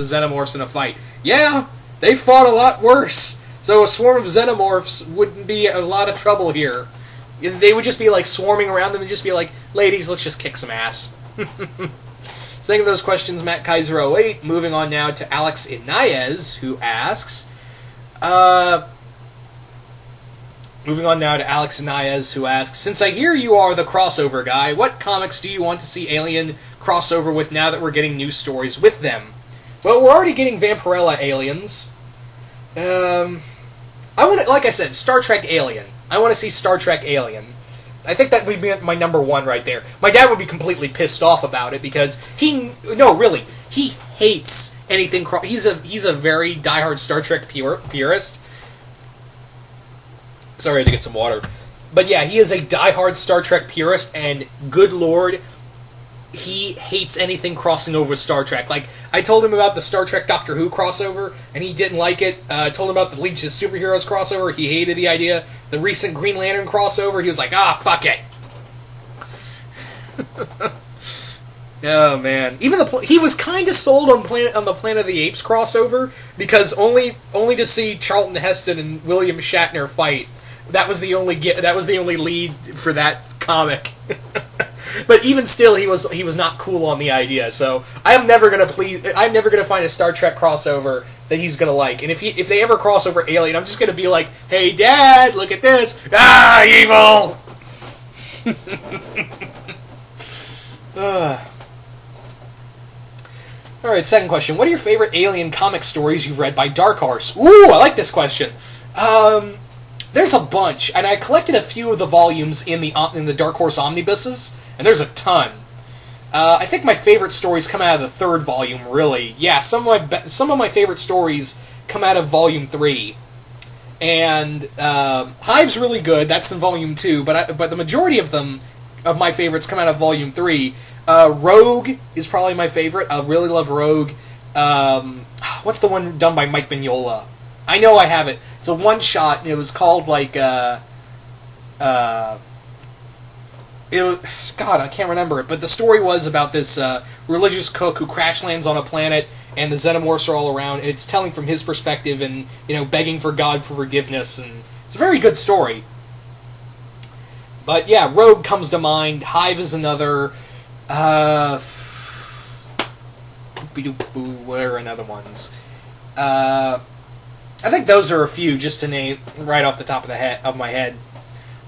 the Xenomorphs in a fight. Yeah, they fought a lot worse. So a swarm of Xenomorphs wouldn't be a lot of trouble here. They would just be like swarming around them and just be like, ladies, let's just kick some ass. So think of those questions, Matt Kaiser08. Moving on now to Alex Inayez, who asks, since I hear you are the crossover guy, what comics do you want to see Alien crossover with now that we're getting new stories with them? Well, we're already getting Vampirella aliens. Like I said, Star Trek Alien. I want to see Star Trek Alien. I think that would be my number one right there. My dad would be completely pissed off about it because he hates anything. He's a very diehard Star Trek purist. Sorry, I had to get some water. But yeah, he is a diehard Star Trek purist, and good lord, he hates anything crossing over Star Trek. Like, I told him about the Star Trek Doctor Who crossover, and he didn't like it. I told him about the Legion of Superheroes crossover, he hated the idea. The recent Green Lantern crossover, he was like, fuck it. Oh, man. Even he was kind of sold on the Planet of the Apes crossover, because only to see Charlton Heston and William Shatner fight. That was the only lead for that comic. But even still, he was not cool on the idea. So I'm never gonna find a Star Trek crossover that he's gonna like. And if they ever cross over Alien, I'm just gonna be like, "Hey, Dad, look at this! Ah, evil!" All right, second question: what are your favorite Alien comic stories you've read by Dark Horse? Ooh, I like this question. There's a bunch, and I collected a few of the volumes in the Dark Horse omnibuses, and there's a ton. I think my favorite stories come out of the third volume, really. Yeah, some of my favorite stories come out of Volume 3. And Hive's really good, that's in Volume 2, but the majority of my favorites come out of Volume 3. Rogue is probably my favorite. I really love Rogue. What's the one done by Mike Mignola? I know I have it. It's a one-shot, and it was called, like, God, I can't remember it, but the story was about this religious cook who crash lands on a planet, and the Xenomorphs are all around, and it's telling from his perspective, and, begging for God for forgiveness, and it's a very good story. But, yeah, Rogue comes to mind, Hive is another, what are another ones? I think those are a few, just to name right off the top of my head.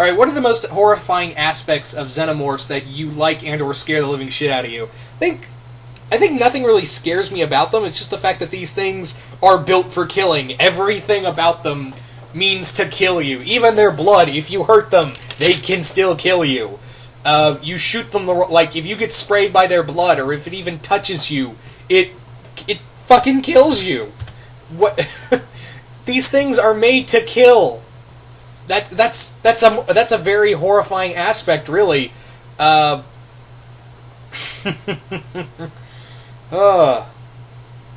Alright, what are the most horrifying aspects of Xenomorphs that you like and or scare the living shit out of you? I think nothing really scares me about them, it's just the fact that these things are built for killing. Everything about them means to kill you. Even their blood, if you hurt them, they can still kill you. You shoot them, like, if you get sprayed by their blood, or if it even touches you, it fucking kills you. What... These things are made to kill. That's a very horrifying aspect, really. Oh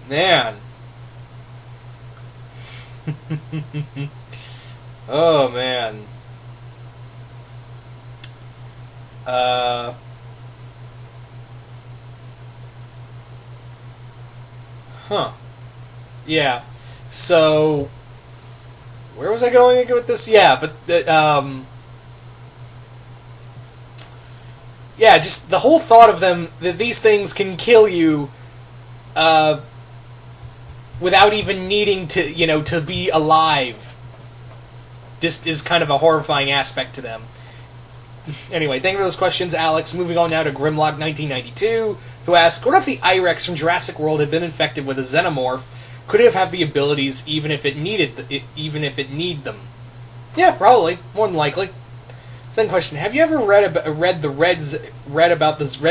man. Oh man. Yeah. So, where was I going with this? Yeah, but yeah, just the whole thought of them, that these things can kill you without even needing to, to be alive, just is kind of a horrifying aspect to them. Anyway, thank you for those questions, Alex. Moving on now to Grimlock1992, who asked, what if the I-Rex from Jurassic World had been infected with a Xenomorph? Could it have had the abilities even if it need them? Yeah, probably. More than likely. Second question: have you ever read about the red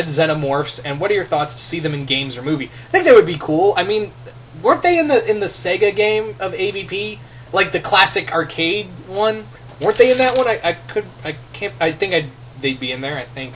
Xenomorphs, and what are your thoughts to see them in games or movie? I think that would be cool. I mean, weren't they in the Sega game of AVP, like the classic arcade one? Weren't they in that one? I think they'd be in there. I think.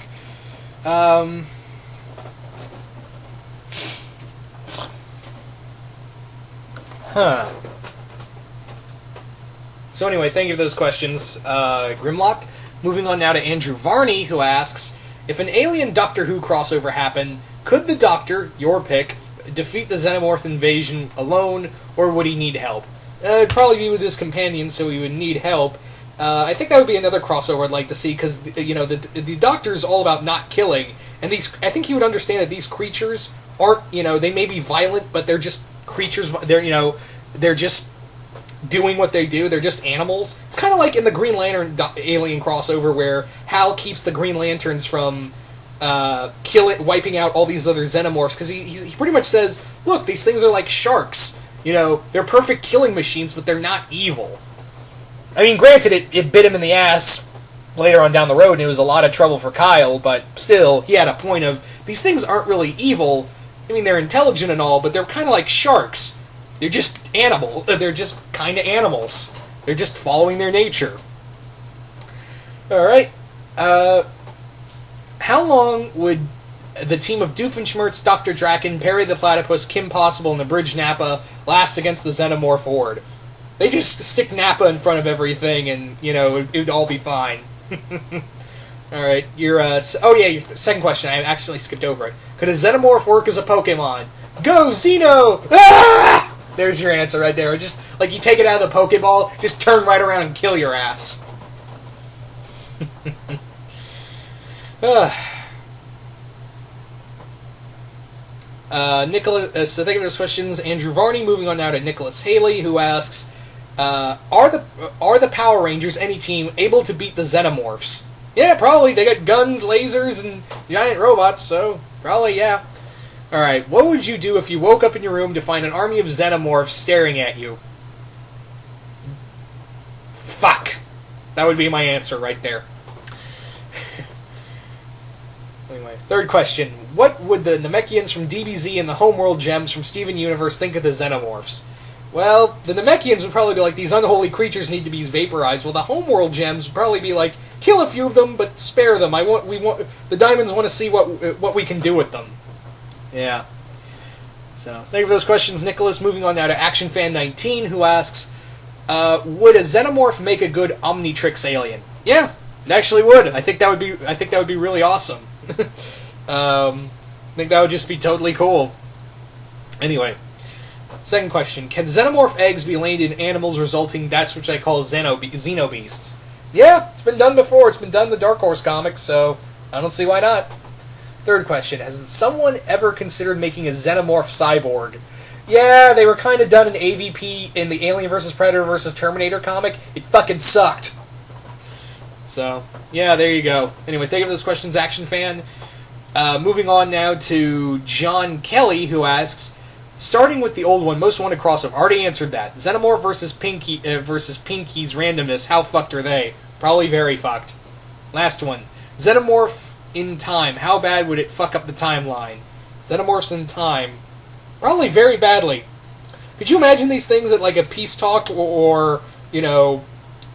So anyway, thank you for those questions, Grimlock. Moving on now to Andrew Varney, who asks, if an Alien Doctor Who crossover happened, could the Doctor, your pick, defeat the Xenomorph invasion alone, or would he need help? It'd probably be with his companions, so he would need help. I think that would be another crossover I'd like to see, because, the Doctor's all about not killing, and I think he would understand that these creatures aren't, they may be violent, but they're just creatures, they're just doing what they do, they're just animals. It's kind of like in the Green Lantern Alien crossover, where Hal keeps the Green Lanterns from wiping out all these other Xenomorphs, because he pretty much says, look, these things are like sharks. They're perfect killing machines, but they're not evil. I mean, granted, it bit him in the ass later on down the road, and it was a lot of trouble for Kyle, but still, he had a point of, these things aren't really evil. I mean, they're intelligent and all, but they're kind of like sharks. They're just animal. They're just kind of animals. They're just following their nature. Alright. How long would the team of Doofenshmirtz, Dr. Draken, Perry the Platypus, Kim Possible, and the Bridge Nappa last against the Xenomorph Horde? They just stick Nappa in front of everything, and, it would all be fine. Alright, your second question. I accidentally skipped over it. Could a Xenomorph work as a Pokemon? Go, Xeno! Ah! There's your answer right there. Just, like, you take it out of the Pokeball, just turn right around and kill your ass. Nicholas, so thank you for those questions. Andrew Varney. Moving on now to Nicholas Haley, who asks, are the Power Rangers, any team, able to beat the Xenomorphs? Yeah, probably. They got guns, lasers, and giant robots, so probably, yeah. Alright, what would you do if you woke up in your room to find an army of Xenomorphs staring at you? Fuck. That would be my answer right there. Anyway, third question. What would the Namekians from DBZ and the Homeworld Gems from Steven Universe think of the Xenomorphs? Well, the Namekians would probably be like, these unholy creatures need to be vaporized. Well, the Homeworld Gems would probably be like, kill a few of them, but spare them. The Diamonds want to see what we can do with them. Yeah. So, thank you for those questions, Nicholas. Moving on now to ActionFan19, who asks, would a Xenomorph make a good Omnitrix alien? Yeah, it actually would. I think that would be really awesome. I think that would just be totally cool. Anyway, second question. Can Xenomorph eggs be laid in animals resulting that's which I call Xenobeasts? Yeah, it's been done before. It's been done in the Dark Horse comics, so I don't see why not. Third question. Has someone ever considered making a Xenomorph cyborg? Yeah, they were kind of done in AVP in the Alien vs. Predator vs. Terminator comic. It fucking sucked. So, yeah, there you go. Anyway, thank you for those questions, Action Fan. Moving on now to John Kelly, who asks, starting with the old one, most wanted crossover. Already answered that. Xenomorph versus Pinky's randomness. How fucked are they? Probably very fucked. Last one. Xenomorph in time. How bad would it fuck up the timeline? Xenomorphs in time. Probably very badly. Could you imagine these things at like a peace talk or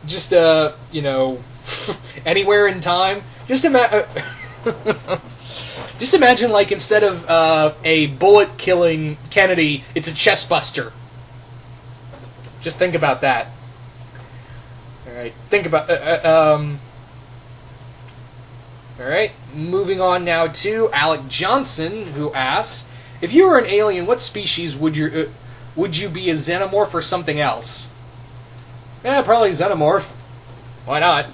just anywhere in time? Just imagine like instead of a bullet killing Kennedy, it's a chest buster. Just think about that. Alright, Alright, moving on now to Alec Johnson, who asks, if you were an alien, what species would you be, a Xenomorph or something else? Yeah, probably Xenomorph. Why not?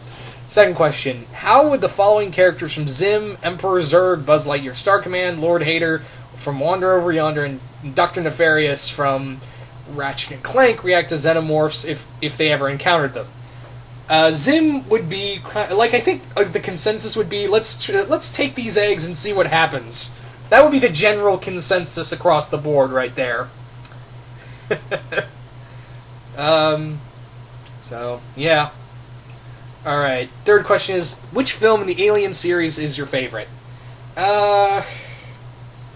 Second question, how would the following characters from Zim, Emperor Zurg, Buzz Lightyear Star Command, Lord Hater from Wander Over Yonder, and Dr. Nefarious from Ratchet and Clank react to Xenomorphs if they ever encountered them? Zim would be like, I think the consensus would be let's take these eggs and see what happens. That would be the general consensus across the board right there. So yeah. Alright, third question is, which film in the Alien series is your favorite?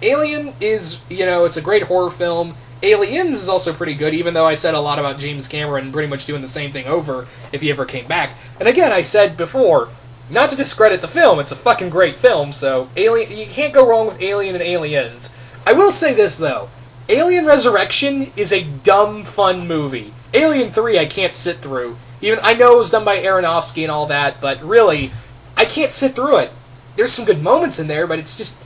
Alien is, it's a great horror film. Aliens is also pretty good, even though I said a lot about James Cameron pretty much doing the same thing over if he ever came back. And again, I said before, not to discredit the film, it's a fucking great film, so you can't go wrong with Alien and Aliens. I will say this, though. Alien Resurrection is a dumb, fun movie. Alien 3 I can't sit through. Even I know it was done by Aronofsky and all that, but really, I can't sit through it. There's some good moments in there, but it's just...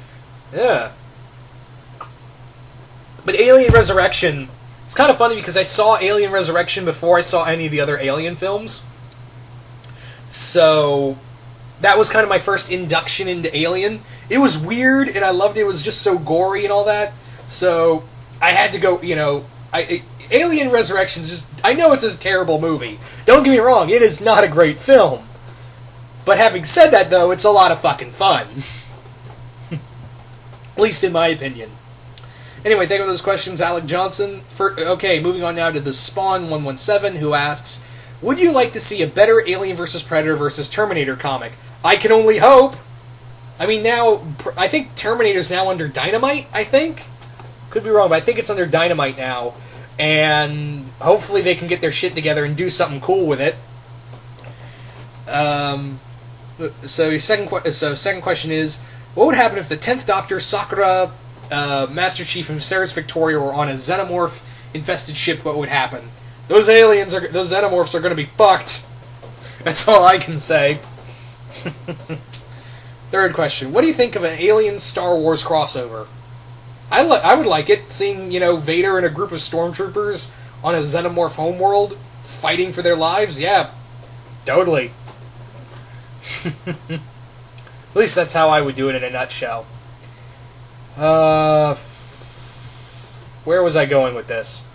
But Alien Resurrection, it's kind of funny because I saw Alien Resurrection before I saw any of the other Alien films. So that was kind of my first induction into Alien. It was weird, and I loved it. It was just so gory and all that. So I had to go, Alien Resurrection is just... I know it's a terrible movie. Don't get me wrong, it is not a great film. But having said that, though, it's a lot of fucking fun. At least in my opinion. Anyway, thank you for those questions, Alec Johnson. Okay, moving on now to the Spawn117, who asks, would you like to see a better Alien vs. Predator vs. Terminator comic? I can only hope. I mean, now, I think Terminator's now under Dynamite, I think? Could be wrong, but I think it's under Dynamite now. And hopefully they can get their shit together and do something cool with it. So second question is, what would happen if the 10th Doctor, Sakura, Master Chief, and Sarah's Victoria were on a Xenomorph-infested ship? What would happen? Those Xenomorphs are going to be fucked. That's all I can say. Third question, what do you think of an Alien Star Wars crossover? I would like it, seeing, Vader and a group of stormtroopers on a Xenomorph homeworld fighting for their lives. Yeah, totally. At least that's how I would do it in a nutshell. Where was I going with this?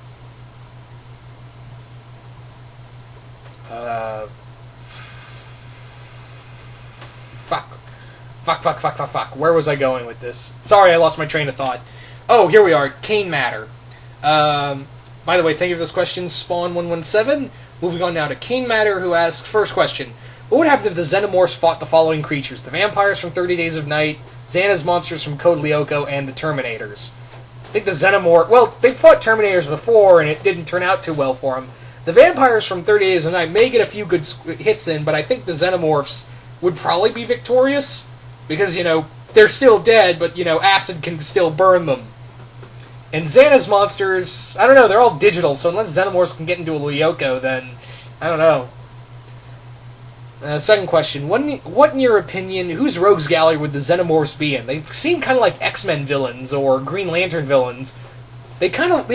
Fuck. Where was I going with this? Sorry, I lost my train of thought. Oh, here we are. Kane Matter. By the way, thank you for those questions, Spawn117. Moving on now to Kane Matter, who asks, first question, what would happen if the Xenomorphs fought the following creatures? The vampires from 30 Days of Night, Xana's monsters from Code Lyoko, and the Terminators. I think the Xenomorph... Well, they fought Terminators before, and it didn't turn out too well for them. The vampires from 30 Days of Night may get a few good hits in, but I think the Xenomorphs would probably be victorious. Because, they're still dead, but, acid can still burn them. And Xana's monsters, I don't know, they're all digital, so unless Xenomorphs can get into a Lyoko, then, I don't know. Second question, what in your opinion, whose rogues gallery would the Xenomorphs be in? They seem kind of like X-Men villains, or Green Lantern villains. They kind of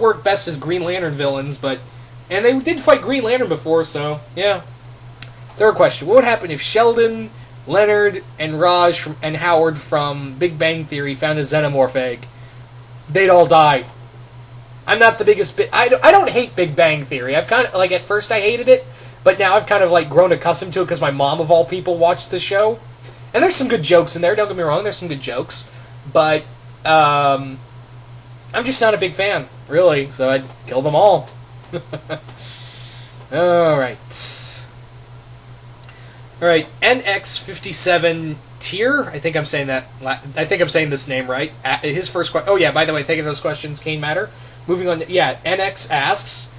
work best as Green Lantern villains, but... And they did fight Green Lantern before, so, yeah. Third question, what would happen if Sheldon, Leonard, and Raj and Howard from Big Bang Theory found a Xenomorph egg? They'd all die. I'm not the biggest... I don't hate Big Bang Theory. I've kind of... at first I hated it, but now I've kind of, grown accustomed to it because my mom, of all people, watched the show. And there's some good jokes in there, don't get me wrong, there's some good jokes. But, I'm just not a big fan, really, so I'd kill them all. Alright, NX57 Tier, I think I'm saying this name right. His first question. Oh yeah, by the way, thank you for those questions, Kane Matter. Moving on. NX asks,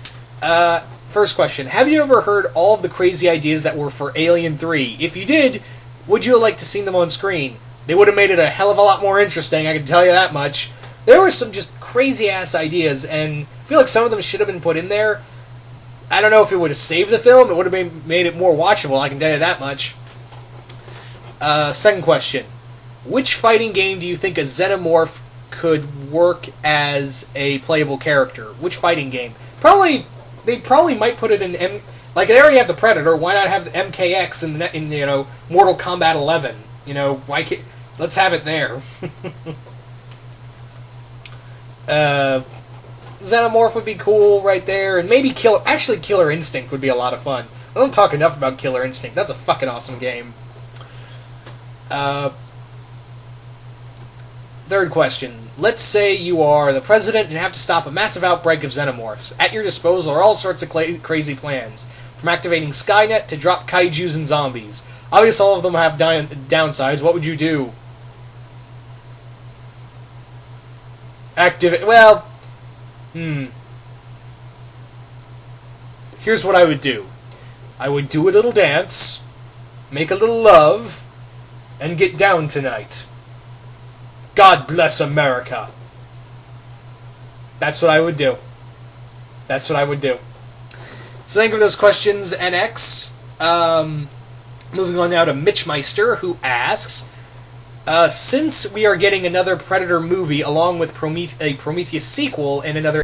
first question: have you ever heard all of the crazy ideas that were for Alien 3? If you did, would you have liked to see them on screen? They would have made it a hell of a lot more interesting. I can tell you that much. There were some just crazy ass ideas, and I feel like some of them should have been put in there. I don't know if it would have saved the film. It would have made it more watchable. I can tell you that much. Second question. Which fighting game do you think a Xenomorph could work as a playable character? Which fighting game? They probably might put it in they already have the Predator. Why not have the MKX in Mortal Kombat 11? Why can't... Let's have it there. Xenomorph would be cool right there, and maybe Killer Instinct would be a lot of fun. I don't talk enough about Killer Instinct. That's a fucking awesome game. Third question. Let's say you are the president and have to stop a massive outbreak of Xenomorphs. At your disposal are all sorts of crazy plans, from activating Skynet to drop kaijus and zombies. Obviously, all of them have downsides. What would you do? Well... Here's what I would do. I would do a little dance, make a little love, and get down tonight. God bless America. That's what I would do. So thank you for those questions, NX. Moving on now to Mitch Meister, who asks, Since we are getting another Predator movie along with a Prometheus sequel and another